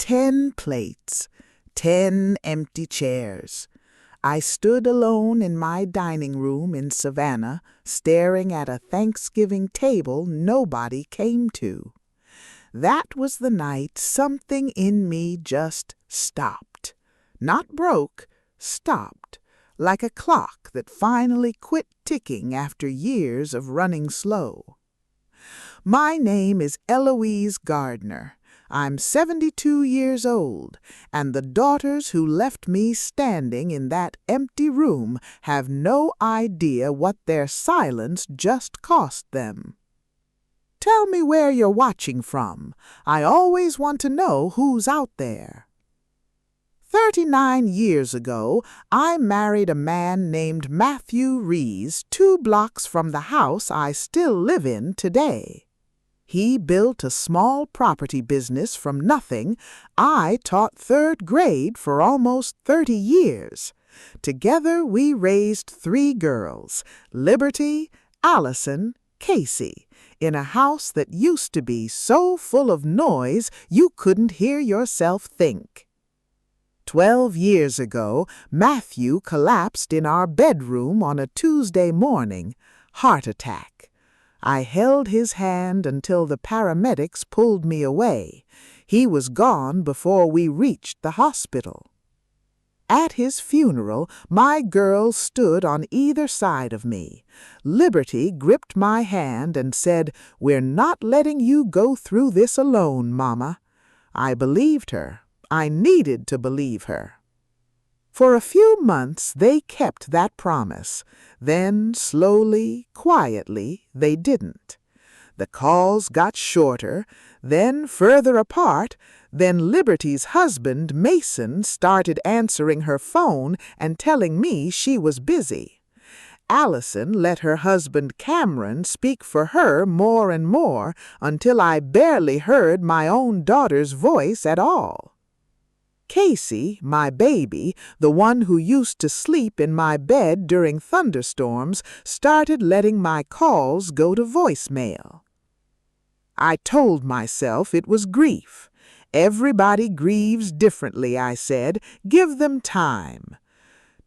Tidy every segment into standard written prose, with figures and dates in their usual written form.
10 plates, 10 empty chairs. I stood alone in my dining room in Savannah, staring at a Thanksgiving table nobody came to. That was the night something in me just stopped. Not broke, stopped, like a clock that finally quit ticking after years of running slow. My name is Eloise Gardner. I'm 72 years old, and the daughters who left me standing in that empty room have no idea what their silence just cost them. Tell me where you're watching from. I always want to know who's out there. 39 years ago, I married a man named Matthew Rees 2 blocks from the house I still live in today. He built a small property business from nothing. I taught 3rd grade for almost 30 years. Together we raised 3 girls, Liberty, Allison, Casey, in a house that used to be so full of noise you couldn't hear yourself think. 12 years ago, Matthew collapsed in our bedroom on a Tuesday morning, heart attack. I held his hand until the paramedics pulled me away. He was gone before we reached the hospital. At his funeral, my girls stood on either side of me. Liberty gripped my hand and said, "We're not letting you go through this alone, Mama." I believed her. I needed to believe her. For a few months they kept that promise. Then, slowly, quietly, they didn't. The calls got shorter, then further apart. Then Liberty's husband, Mason, started answering her phone and telling me she was busy. Allison let her husband Cameron speak for her more and more until I barely heard my own daughter's voice at all. Casey, my baby, the one who used to sleep in my bed during thunderstorms, started letting my calls go to voicemail. I told myself it was grief. Everybody grieves differently, I said. Give them time.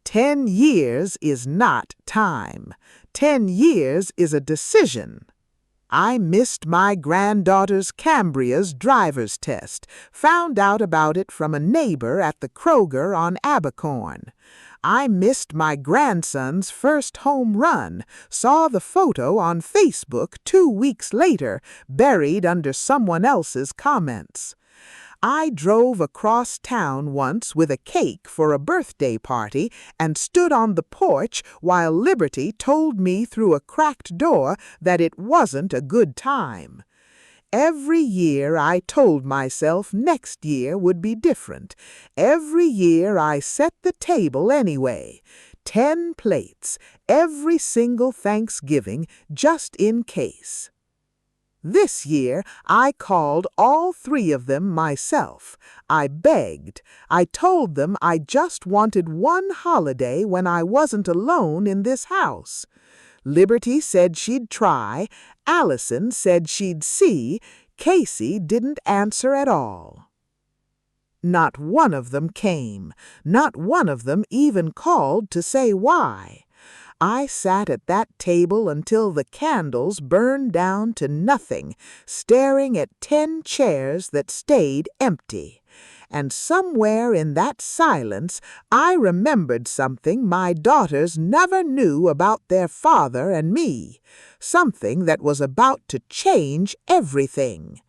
10 years is not time. 10 years is a decision. I missed my granddaughter's Cambria's driver's test, found out about it from a neighbor at the Kroger on Abercorn. I missed my grandson's first home run, saw the photo on Facebook 2 weeks later, buried under someone else's comments. I drove across town once with a cake for a birthday party and stood on the porch while Liberty told me through a cracked door that it wasn't a good time. Every year I told myself next year would be different. Every year I set the table anyway. 10 plates, every single Thanksgiving, just in case. This year, I called all 3 of them myself. I begged. I told them I just wanted one holiday when I wasn't alone in this house. Liberty said she'd try. Allison said she'd see. Casey didn't answer at all. Not one of them came. Not one of them even called to say why. I sat at that table until the candles burned down to nothing, staring at 10 chairs that stayed empty. And somewhere in that silence, I remembered something my daughters never knew about their father and me, something that was about to change everything.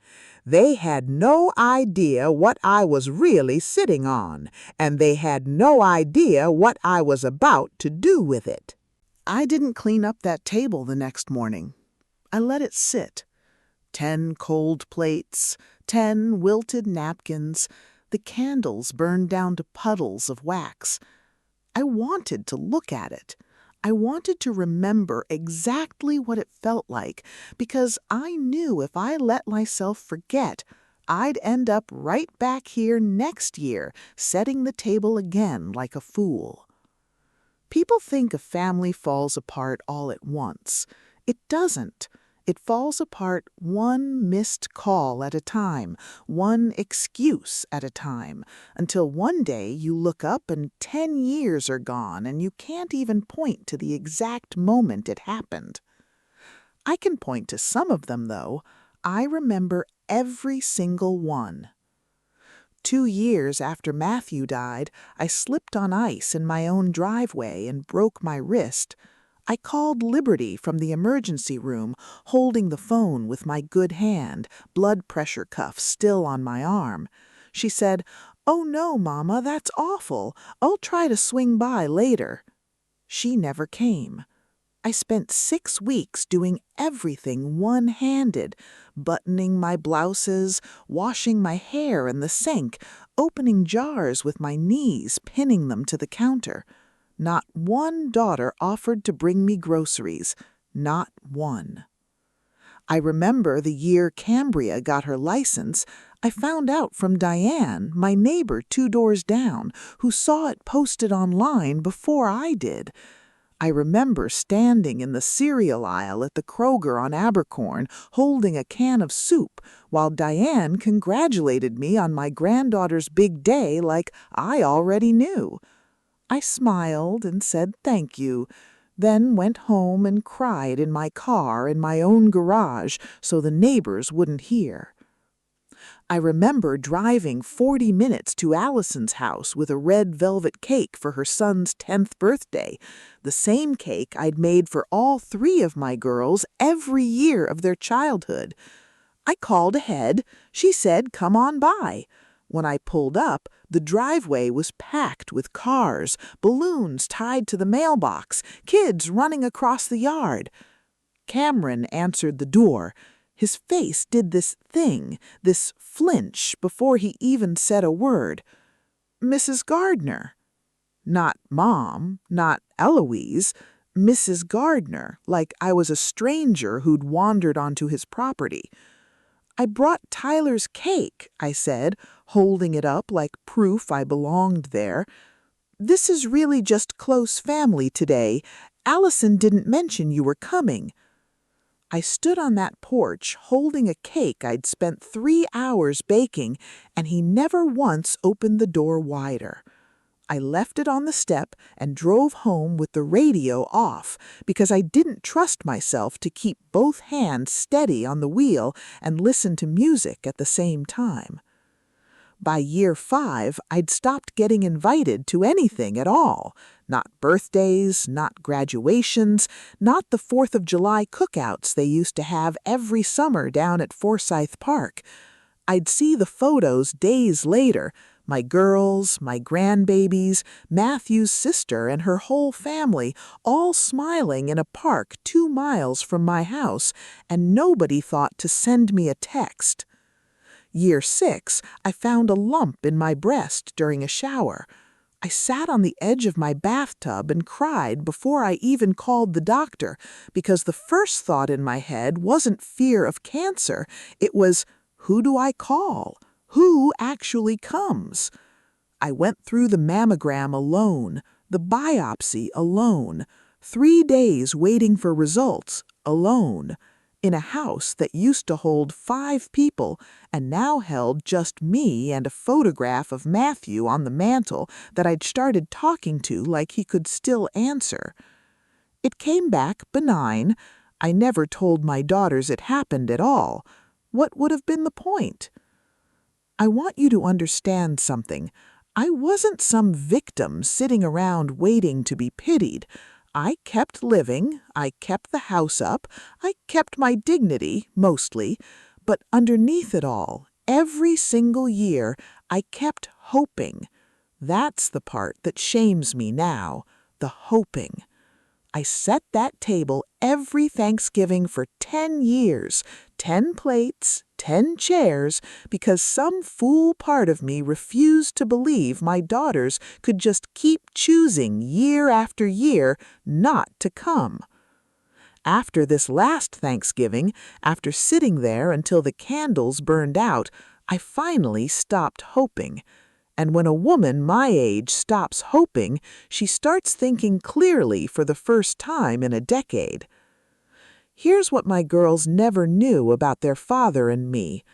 They had no idea what I was really sitting on, and they had no idea what I was about to do with it. I didn't clean up that table the next morning. I let it sit. 10 cold plates, 10 wilted napkins, the candles burned down to puddles of wax. I wanted to look at it. I wanted to remember exactly what it felt like, because I knew if I let myself forget, I'd end up right back here next year, setting the table again like a fool. People think a family falls apart all at once. It doesn't. It falls apart one missed call at a time, one excuse at a time, until one day you look up and 10 years are gone and you can't even point to the exact moment it happened. I can point to some of them, though. I remember every single one. 2 years after Matthew died, I slipped on ice in my own driveway and broke my wrist. I called Liberty from the emergency room, holding the phone with my good hand, blood pressure cuff still on my arm. She said, "Oh no, Mama, that's awful. I'll try to swing by later." She never came. I spent 6 weeks doing everything one-handed, buttoning my blouses, washing my hair in the sink, opening jars with my knees, pinning them to the counter. Not one daughter offered to bring me groceries, not one. I remember the year Cambria got her license, I found out from Diane, my neighbor 2 doors down, who saw it posted online before I did. I remember standing in the cereal aisle at the Kroger on Abercorn, holding a can of soup, while Diane congratulated me on my granddaughter's big day like I already knew. I smiled and said thank you, then went home and cried in my car in my own garage so the neighbors wouldn't hear. I remember driving 40 minutes to Allison's house with a red velvet cake for her son's 10th birthday, the same cake I'd made for all 3 of my girls every year of their childhood. I called ahead. She said, "Come on by." When I pulled up, the driveway was packed with cars, balloons tied to the mailbox, kids running across the yard. Cameron answered the door. His face did this thing, this flinch, before he even said a word. "Mrs. Gardner." Not Mom, not Eloise, Mrs. Gardner, like I was a stranger who'd wandered onto his property. "I brought Tyler's cake," I said, holding it up like proof I belonged there. "This is really just close family today. Allison didn't mention you were coming." I stood on that porch holding a cake I'd spent 3 hours baking, and he never once opened the door wider. I left it on the step and drove home with the radio off because I didn't trust myself to keep both hands steady on the wheel and listen to music at the same time. By year 5, I'd stopped getting invited to anything at all. Not birthdays, not graduations, not the 4th of July cookouts they used to have every summer down at Forsyth Park. I'd see the photos days later, my girls, my grandbabies, Matthew's sister and her whole family, all smiling in a park 2 miles from my house, and nobody thought to send me a text. Year 6, I found a lump in my breast during a shower. I sat on the edge of my bathtub and cried before I even called the doctor, because the first thought in my head wasn't fear of cancer, it was, who do I call? Who actually comes? I went through the mammogram alone, the biopsy alone, 3 days waiting for results alone, in a house that used to hold 5 people and now held just me and a photograph of Matthew on the mantel that I'd started talking to like he could still answer. It came back benign. I never told my daughters it happened at all. What would have been the point? I want you to understand something. I wasn't some victim sitting around waiting to be pitied. I kept living, I kept the house up, I kept my dignity, mostly, but underneath it all, every single year, I kept hoping. That's the part that shames me now, the hoping. I set that table every Thanksgiving for 10 years, 10 plates, 10 chairs, because some fool part of me refused to believe my daughters could just keep choosing year after year not to come. After this last Thanksgiving, after sitting there until the candles burned out, I finally stopped hoping. And when a woman my age stops hoping, she starts thinking clearly for the first time in a decade. Here's what my girls never knew about their father and me.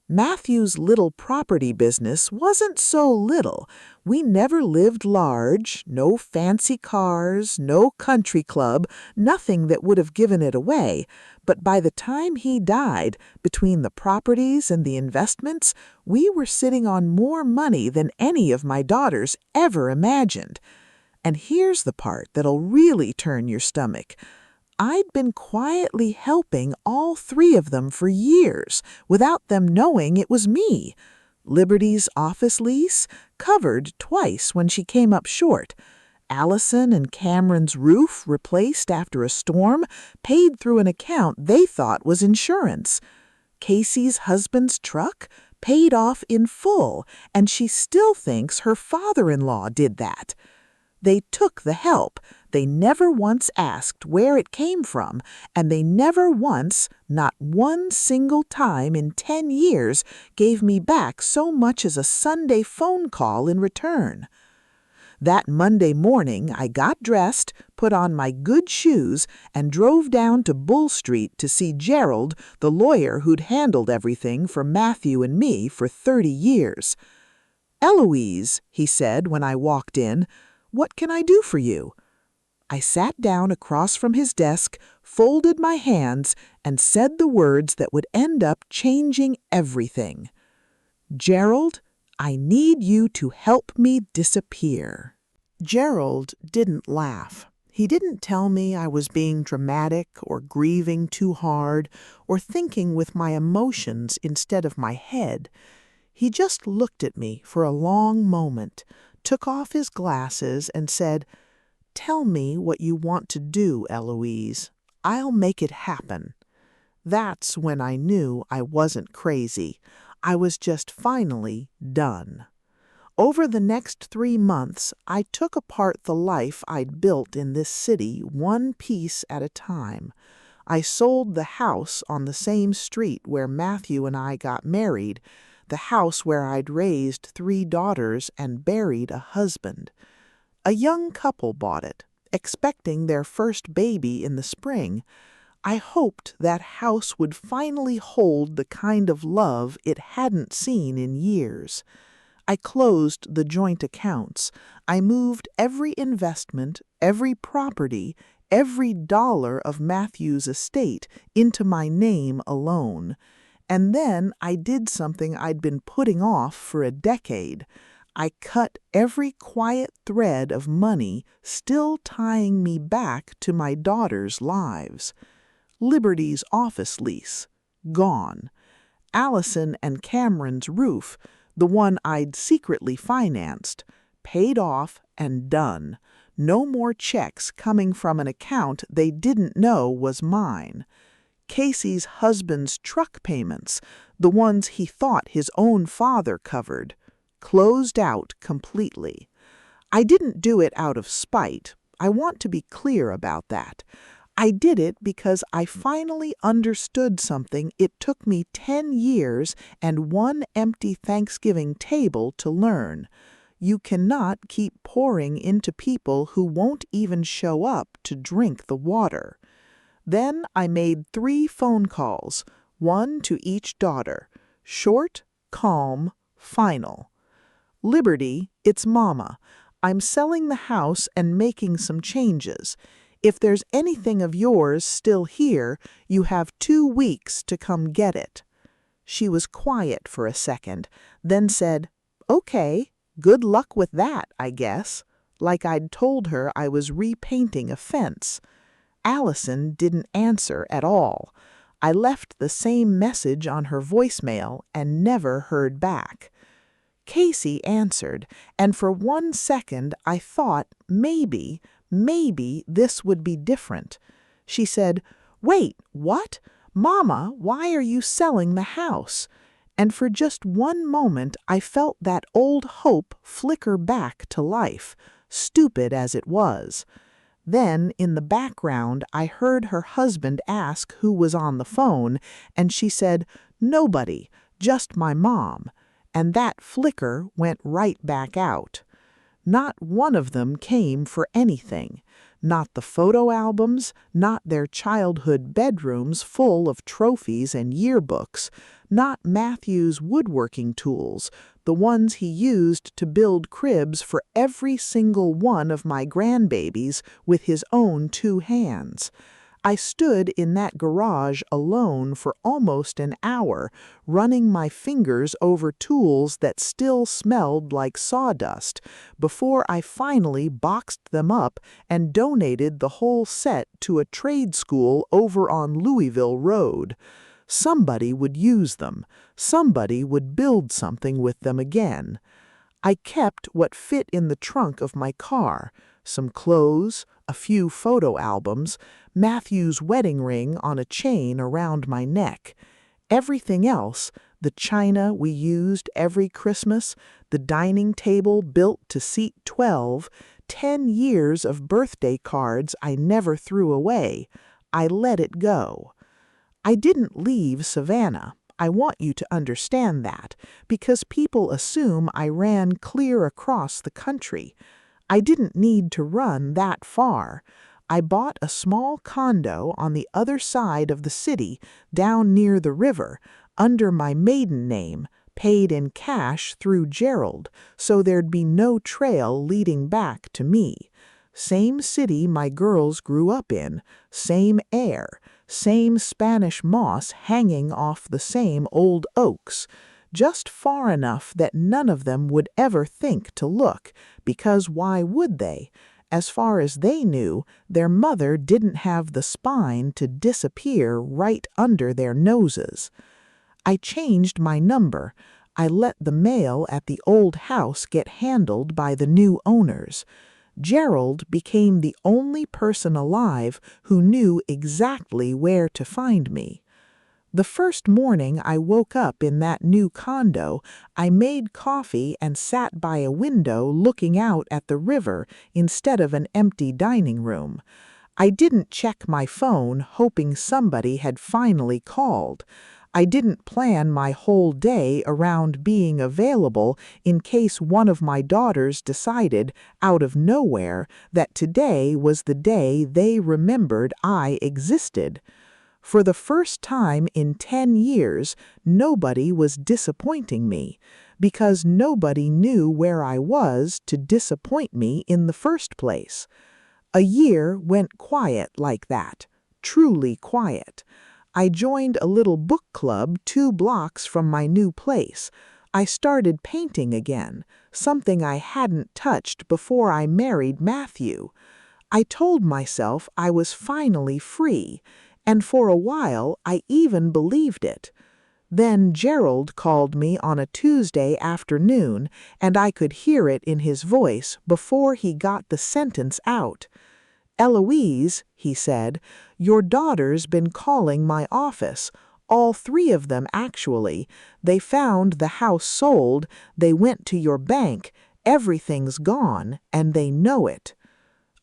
Matthew's little property business wasn't so little. We never lived large, no fancy cars, no country club, nothing that would have given it away. But by the time he died, between the properties and the investments, we were sitting on more money than any of my daughters ever imagined. And here's the part that'll really turn your stomach. I'd been quietly helping all three of them for years without them knowing it was me. Liberty's office lease covered twice when she came up short. Allison and Cameron's roof replaced after a storm paid through an account they thought was insurance. Casey's husband's truck paid off in full, and she still thinks her father-in-law did that. They took the help. They never once asked where it came from, and they never once, not one single time in 10 years, gave me back so much as a Sunday phone call in return. That Monday morning, I got dressed, put on my good shoes, and drove down to Bull Street to see Gerald, the lawyer who'd handled everything for Matthew and me for 30 years. "Eloise," he said when I walked in, "what can I do for you?" I sat down across from his desk, folded my hands, and said the words that would end up changing everything. "Gerald, I need you to help me disappear." Gerald didn't laugh. He didn't tell me I was being dramatic or grieving too hard or thinking with my emotions instead of my head. He just looked at me for a long moment, took off his glasses, and said, "Tell me what you want to do, Eloise. I'll make it happen." That's when I knew I wasn't crazy. I was just finally done. Over the next 3 months, I took apart the life I'd built in this city one piece at a time. I sold the house on the same street where Matthew and I got married, the house where I'd raised 3 daughters and buried a husband. A young couple bought it, expecting their first baby in the spring. I hoped that house would finally hold the kind of love it hadn't seen in years. I closed the joint accounts. I moved every investment, every property, every dollar of Matthew's estate into my name alone. And then I did something I'd been putting off for a decade. I cut every quiet thread of money still tying me back to my daughters' lives. Liberty's office lease, gone. Allison and Cameron's roof, the one I'd secretly financed, paid off and done. No more checks coming from an account they didn't know was mine. Casey's husband's truck payments, the ones he thought his own father covered, closed out completely. I didn't do it out of spite. I want to be clear about that. I did it because I finally understood something it took me 10 years and one empty Thanksgiving table to learn. You cannot keep pouring into people who won't even show up to drink the water. Then I made 3 phone calls, 1 to each daughter. Short, calm, final. "Liberty, it's Mama. I'm selling the house and making some changes. If there's anything of yours still here, you have 2 weeks to come get it." She was quiet for a second, then said, "Okay, good luck with that, I guess," like I'd told her I was repainting a fence. Allison didn't answer at all. I left the same message on her voicemail and never heard back. Casey answered, and for 1 second I thought maybe this would be different. She said, "Wait, what? Mama, why are you selling the house?" And for just 1 moment I felt that old hope flicker back to life, stupid as it was. Then, in the background, I heard her husband ask who was on the phone, and she said, "Nobody, just my mom." And that flicker went right back out. Not one of them came for anything. Not the photo albums, not their childhood bedrooms full of trophies and yearbooks, not Matthew's woodworking tools, the ones he used to build cribs for every single one of my grandbabies with his own 2 hands. I stood in that garage alone for almost an hour, running my fingers over tools that still smelled like sawdust, before I finally boxed them up and donated the whole set to a trade school over on Louisville Road. Somebody would use them. Somebody would build something with them again. I kept what fit in the trunk of my car, some clothes, a few photo albums, Matthew's wedding ring on a chain around my neck. Everything else, the china we used every Christmas, the dining table built to seat 12, 10 years of birthday cards I never threw away, I let it go. I didn't leave Savannah. I want you to understand that, because people assume I ran clear across the country. I didn't need to run that far. I bought a small condo on the other side of the city, down near the river, under my maiden name, paid in cash through Gerald, so there'd be no trail leading back to me. Same city my girls grew up in, same air, same Spanish moss hanging off the same old oaks, just far enough that none of them would ever think to look, because why would they? As far as they knew, their mother didn't have the spine to disappear right under their noses. I changed my number. I let the mail at the old house get handled by the new owners. Gerald became the only person alive who knew exactly where to find me. The first morning I woke up in that new condo, I made coffee and sat by a window looking out at the river instead of an empty dining room. I didn't check my phone hoping somebody had finally called. I didn't plan my whole day around being available in case one of my daughters decided, out of nowhere, that today was the day they remembered I existed. For the first time in 10 years, nobody was disappointing me, because nobody knew where I was to disappoint me in the first place. A year went quiet like that, truly quiet. I joined a little book club 2 blocks from my new place. I started painting again, something I hadn't touched before I married Matthew. I told myself I was finally free, and for a while I even believed it. Then Gerald called me on a Tuesday afternoon, and I could hear it in his voice before he got the sentence out. "Eloise," he said, "your daughter's been calling my office. All 3 of them, actually. They found the house sold, they went to your bank, everything's gone, and they know it."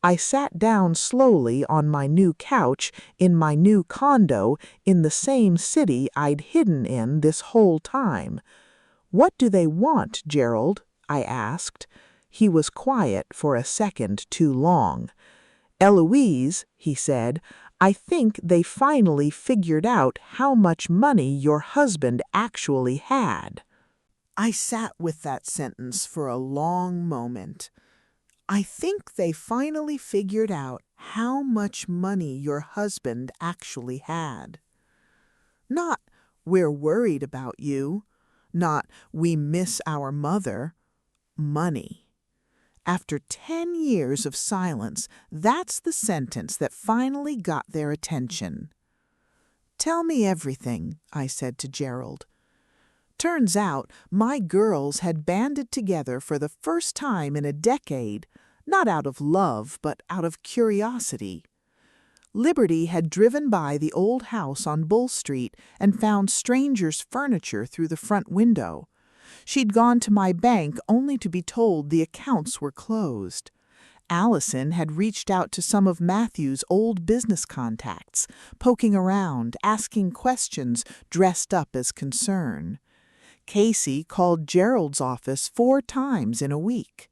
I sat down slowly on my new couch in my new condo in the same city I'd hidden in this whole time. "What do they want, Gerald?" I asked. He was quiet for a second too long. "Eloise," he said, "I think they finally figured out how much money your husband actually had." I sat with that sentence for a long moment. "I think they finally figured out how much money your husband actually had." Not, "we're worried about you." Not, "we miss our mother." Money. After 10 years of silence, that's the sentence that finally got their attention. "Tell me everything," I said to Gerald. Turns out my girls had banded together for the first time in a decade, not out of love, but out of curiosity. Liberty had driven by the old house on Bull Street and found strangers' furniture through the front window. She'd gone to my bank only to be told the accounts were closed. Allison had reached out to some of Matthew's old business contacts, poking around, asking questions dressed up as concern. Casey called Gerald's office 4 times in a week.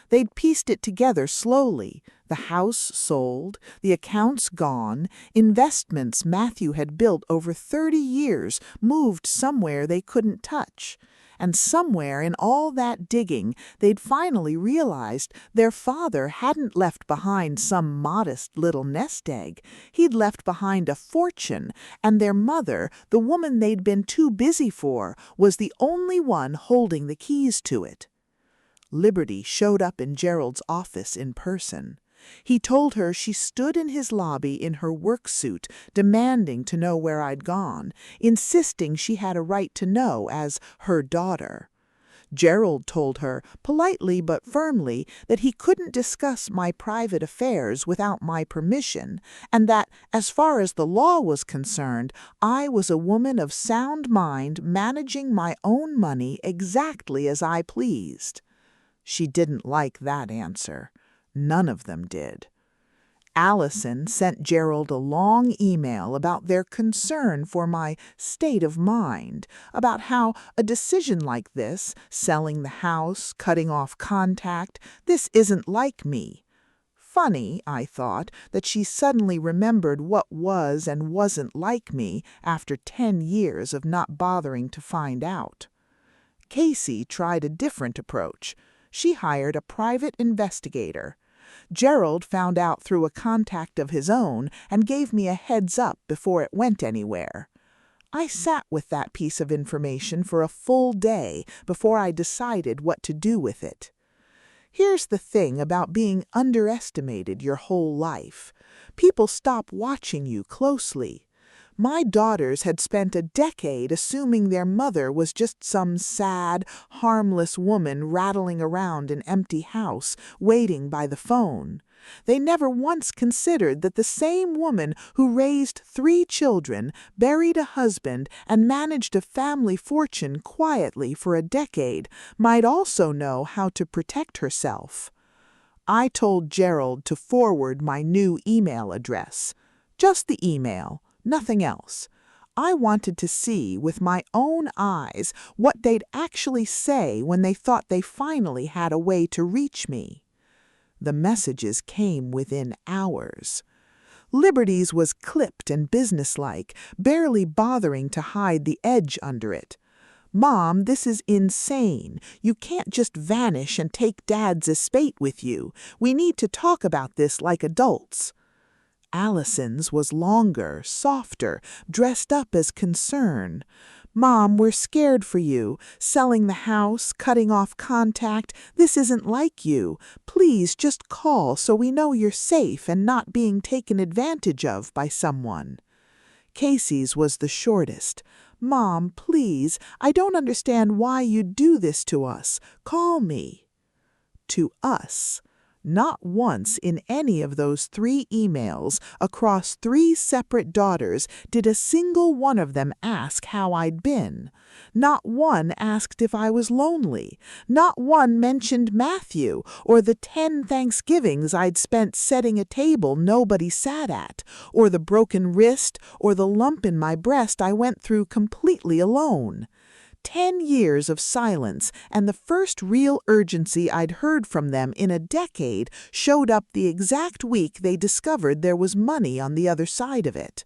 They'd pieced it together slowly, The house sold, the accounts gone, investments Matthew had built over 30 years moved somewhere they couldn't touch. And somewhere in all that digging, they'd finally realized their father hadn't left behind some modest little nest egg. He'd left behind a fortune, and their mother, the woman they'd been too busy for, was the only one holding the keys to it. Liberty showed up in Gerald's office in person. He told her she stood in his lobby in her work suit, demanding to know where I'd gone, insisting she had a right to know as her daughter. Gerald told her, politely but firmly, that he couldn't discuss my private affairs without my permission, and that, as far as the law was concerned, I was a woman of sound mind managing my own money exactly as I pleased. She didn't like that answer. None of them did. Allison sent Gerald a long email about their concern for my state of mind, about how a decision like this, selling the house, cutting off contact, this isn't like me. Funny, I thought, that she suddenly remembered what was and wasn't like me after 10 years of not bothering to find out. Casey tried a different approach. She hired a private investigator. Gerald found out through a contact of his own and gave me a heads up before it went anywhere. I sat with that piece of information for a full day before I decided what to do with it. Here's the thing about being underestimated your whole life. People stop watching you closely. My daughters had spent a decade assuming their mother was just some sad, harmless woman rattling around an empty house, waiting by the phone. They never once considered that the same woman who raised 3 children, buried a husband, and managed a family fortune quietly for a decade might also know how to protect herself. I told Gerald to forward my new email address. Just the email. Nothing else. I wanted to see with my own eyes what they'd actually say when they thought they finally had a way to reach me. The messages came within hours. Liberty's was clipped and businesslike, barely bothering to hide the edge under it. "Mom, this is insane. You can't just vanish and take Dad's estate with you. We need to talk about this like adults." Allison's was longer, softer, dressed up as concern. "Mom, we're scared for you. Selling the house, cutting off contact, this isn't like you. Please just call so we know you're safe and not being taken advantage of by someone." Casey's was the shortest. "Mom, please, I don't understand why you'd do this to us. Call me." To us. Not once in any of those 3 emails across 3 separate daughters did a single one of them ask how I'd been. Not one asked if I was lonely. Not one mentioned Matthew or the 10 Thanksgivings I'd spent setting a table nobody sat at, or the broken wrist or the lump in my breast I went through completely alone. 10 years of silence, and the first real urgency I'd heard from them in a decade showed up the exact week they discovered there was money on the other side of it.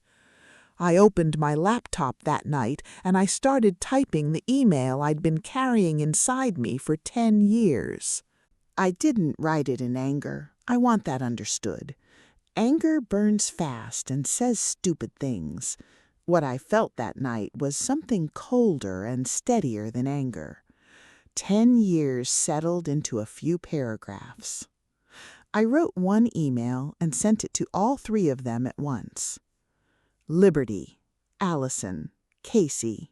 I opened my laptop that night and I started typing the email I'd been carrying inside me for 10 years. I didn't write it in anger. I want that understood. Anger burns fast and says stupid things. What I felt that night was something colder and steadier than anger. 10 years settled into a few paragraphs. I wrote one email and sent it to all 3 of them at once. Liberty, Allison, Casey.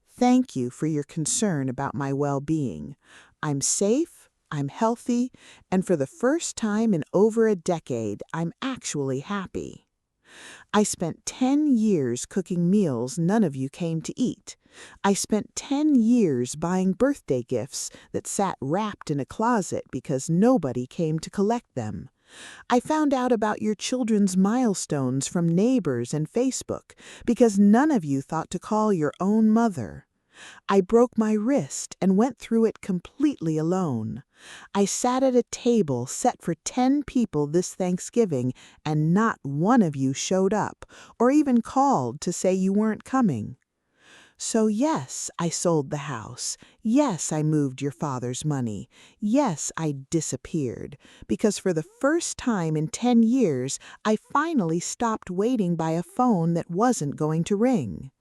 Thank you for your concern about my well-being. I'm safe, I'm healthy, and for the first time in over a decade, I'm actually happy. I spent 10 years cooking meals none of you came to eat. I spent 10 years buying birthday gifts that sat wrapped in a closet because nobody came to collect them. I found out about your children's milestones from neighbors and Facebook because none of you thought to call your own mother. I broke my wrist and went through it completely alone. I sat at a table set for 10 people this Thanksgiving, and not one of you showed up or even called to say you weren't coming. So yes, I sold the house. Yes, I moved your father's money. Yes, I disappeared. Because for the first time in 10 years, I finally stopped waiting by a phone that wasn't going to ring.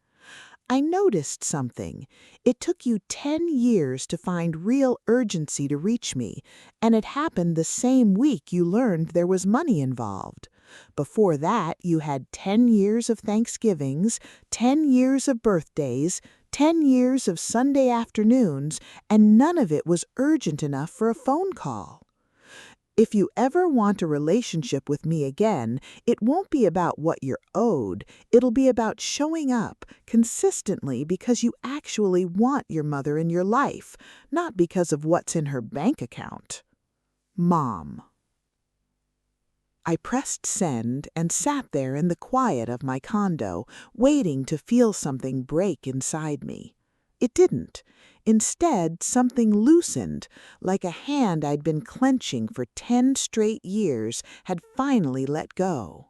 I noticed something. It took you 10 years to find real urgency to reach me, and it happened the same week you learned there was money involved. Before that, you had 10 years of Thanksgivings, 10 years of birthdays, 10 years of Sunday afternoons, and none of it was urgent enough for a phone call. If you ever want a relationship with me again, it won't be about what you're owed. It'll be about showing up consistently because you actually want your mother in your life, not because of what's in her bank account. Mom. I pressed send and sat there in the quiet of my condo, waiting to feel something break inside me. It didn't. Instead, something loosened, like a hand I'd been clenching for 10 straight years had finally let go.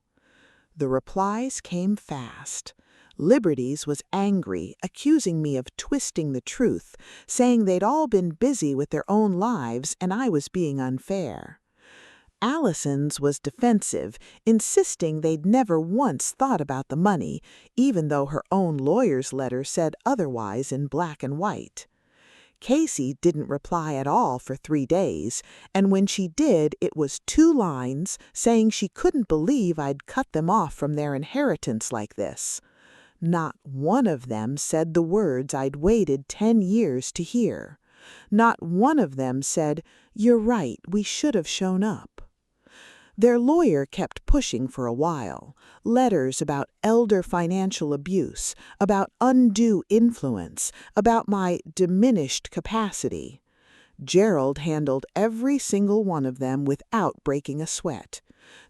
The replies came fast. Liberties was angry, accusing me of twisting the truth, saying they'd all been busy with their own lives and I was being unfair. Allison's was defensive, insisting they'd never once thought about the money, even though her own lawyer's letter said otherwise in black and white. Casey didn't reply at all for 3 days, and when she did, it was 2 lines saying she couldn't believe I'd cut them off from their inheritance like this. Not one of them said the words I'd waited 10 years to hear. Not one of them said, "You're right, we should have shown up." Their lawyer kept pushing for a while. Letters about elder financial abuse, about undue influence, about my diminished capacity. Gerald handled every single one of them without breaking a sweat.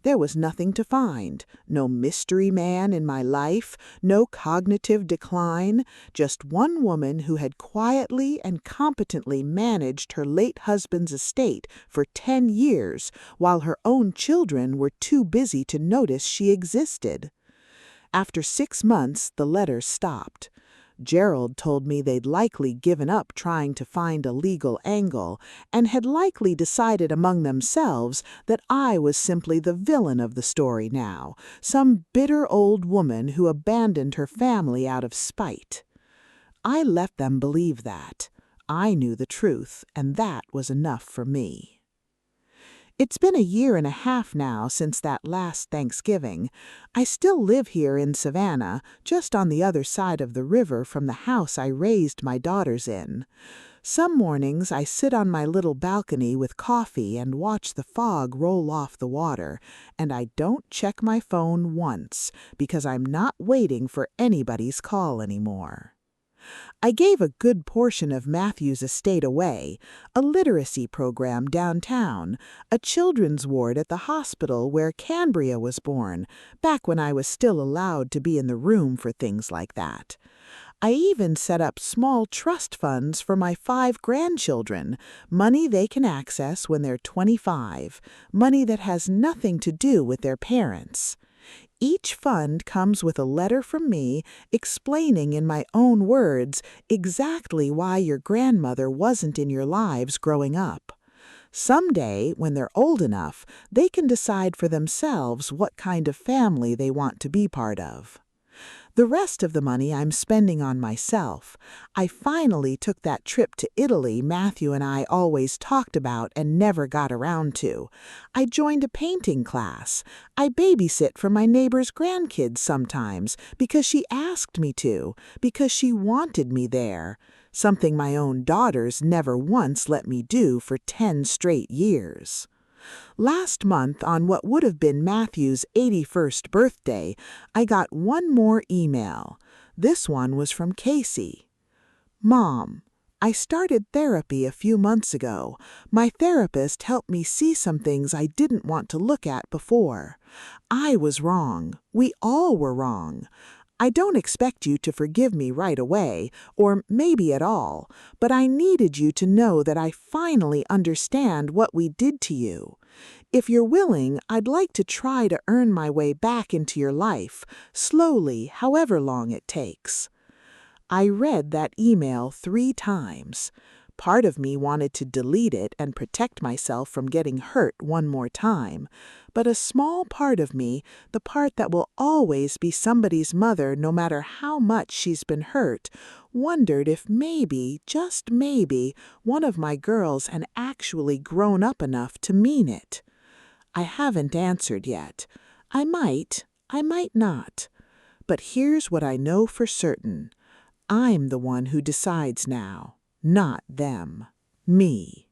There was nothing to find, no mystery man in my life, no cognitive decline, just one woman who had quietly and competently managed her late husband's estate for 10 years while her own children were too busy to notice she existed. After 6 months, the letters stopped. Gerald told me they'd likely given up trying to find a legal angle and had likely decided among themselves that I was simply the villain of the story now, some bitter old woman who abandoned her family out of spite. I let them believe that. I knew the truth, and that was enough for me. It's been a year and a half now since that last Thanksgiving. I still live here in Savannah, just on the other side of the river from the house I raised my daughters in. Some mornings I sit on my little balcony with coffee and watch the fog roll off the water, and I don't check my phone once because I'm not waiting for anybody's call anymore. I gave a good portion of Matthew's estate away, a literacy program downtown, a children's ward at the hospital where Cambria was born, back when I was still allowed to be in the room for things like that. I even set up small trust funds for my 5 grandchildren, money they can access when they're 25, money that has nothing to do with their parents. Each fund comes with a letter from me explaining in my own words exactly why your grandmother wasn't in your lives growing up. Someday, when they're old enough, they can decide for themselves what kind of family they want to be part of. The rest of the money I'm spending on myself. I finally took that trip to Italy Matthew and I always talked about and never got around to. I joined a painting class. I babysit for my neighbor's grandkids sometimes because she asked me to, because she wanted me there. Something my own daughters never once let me do for 10 straight years. Last month, on what would have been Matthew's 81st birthday, I got one more email. This one was from Casey. Mom, I started therapy a few months ago. My therapist helped me see some things I didn't want to look at before. I was wrong. We all were wrong. I don't expect you to forgive me right away, or maybe at all, but I needed you to know that I finally understand what we did to you. If you're willing, I'd like to try to earn my way back into your life, slowly, however long it takes." I read that email 3 times. Part of me wanted to delete it and protect myself from getting hurt one more time. But a small part of me, the part that will always be somebody's mother no matter how much she's been hurt, wondered if maybe, just maybe, one of my girls had actually grown up enough to mean it. I haven't answered yet. I might not. But here's what I know for certain. I'm the one who decides now, not them. Me.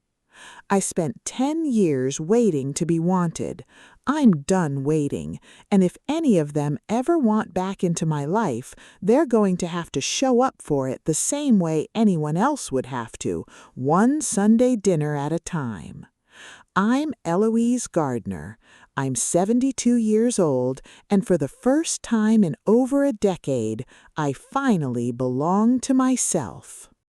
I spent 10 years waiting to be wanted. I'm done waiting, and if any of them ever want back into my life, they're going to have to show up for it the same way anyone else would have to, one Sunday dinner at a time. I'm Eloise Gardner. I'm 72 years old, and for the first time in over a decade, I finally belong to myself.